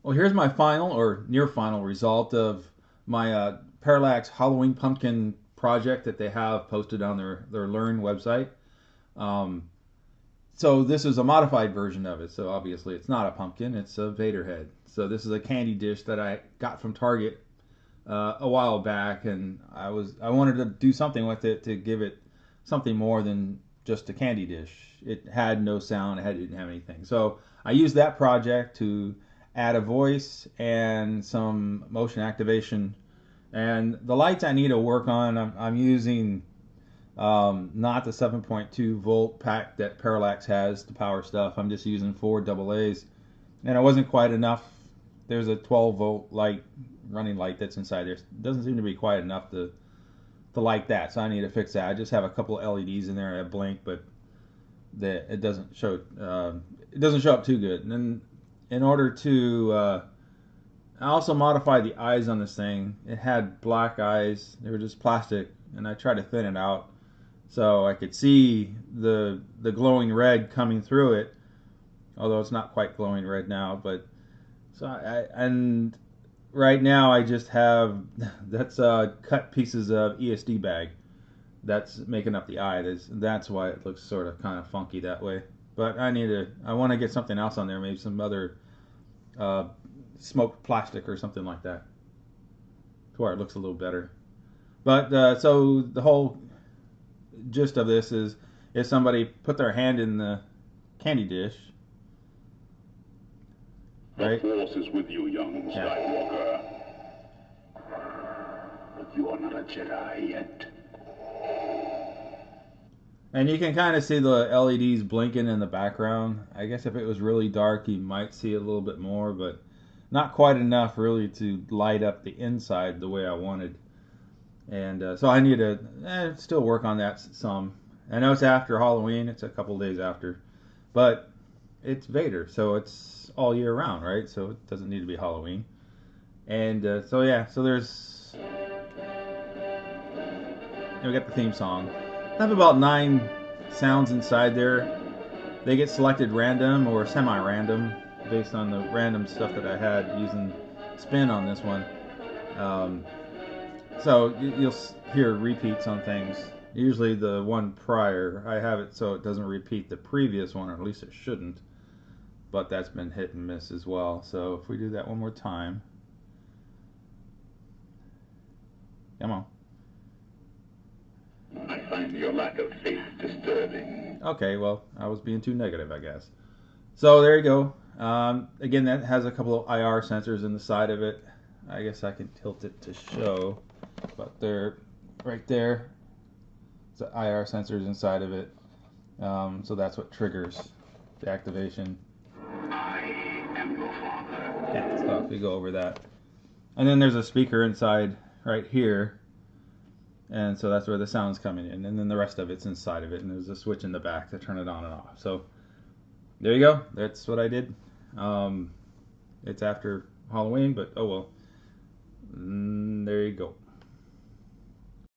Well, here's my final or near final result of my Parallax Halloween pumpkin project that they have posted on their Learn website. Um, so this is a modified version of it. So obviously it's not a pumpkin; it's a Vader head. So this is a candy dish that I got from Target a while back, and I wanted to do something with it to give it something more than just a candy dish. It had no sound, it didn't have anything. So I used that project to add a voice and some motion activation. And the lights I need to work on, I'm using not the 7.2 volt pack that Parallax has to power stuff. I'm just using 4 AA's, and it wasn't quite enough. There's a 12-volt light, running light that's inside there. It doesn't seem to be quite enough to light that, so I need to fix that. I just have a couple of LEDs in there that blink, but it doesn't show. It doesn't show up too good. And then in order to, I also modified the eyes on this thing. It had black eyes. They were just plastic, and I tried to thin it out so I could see the glowing red coming through it. Although it's not quite glowing red now, but and right now I just have that's cut pieces of ESD bag that's making up the eye. That's why it looks sort of kind of funky that way. But I want to get something else on there, maybe some other uh, smoked plastic or something like that, to where it looks a little better. But so the whole gist of this is if somebody put their hand in the candy dish, The right? Force is with you, young Yeah. Skywalker. But you are not a Jedi yet. And you can kind of see the LEDs blinking in the background. I guess if it was really dark, you might see a little bit more, but not quite enough really to light up the inside the way I wanted. And so I need to still work on that some. I know it's after Halloween, it's a couple days after, but it's Vader, so it's all year round, right? So it doesn't need to be Halloween. And so yeah, so there's we got the theme song. I have about 9 sounds inside there. They get selected random or semi-random based on the random stuff that I had using spin on this one. Um, so you'll hear repeats on things. Usually the one prior, I have it so it doesn't repeat the previous one, or at least it shouldn't. But that's been hit and miss as well. So if we do that one more time. Come on. I find your lack of faith disturbing. Okay, well, I was being too negative, I guess. So there you go. Again, that has a couple of IR sensors in the side of it. I guess I can tilt it to show, but they're right there. It's IR sensors inside of it. So that's what triggers the activation. I am your father. Yeah, stuff. We go over that. And then there's a speaker inside right here. And so that's where the sound's coming in. And then the rest of it's inside of it. And there's a switch in the back to turn it on and off. So there you go. That's what I did. It's after Halloween, but oh well. There you go.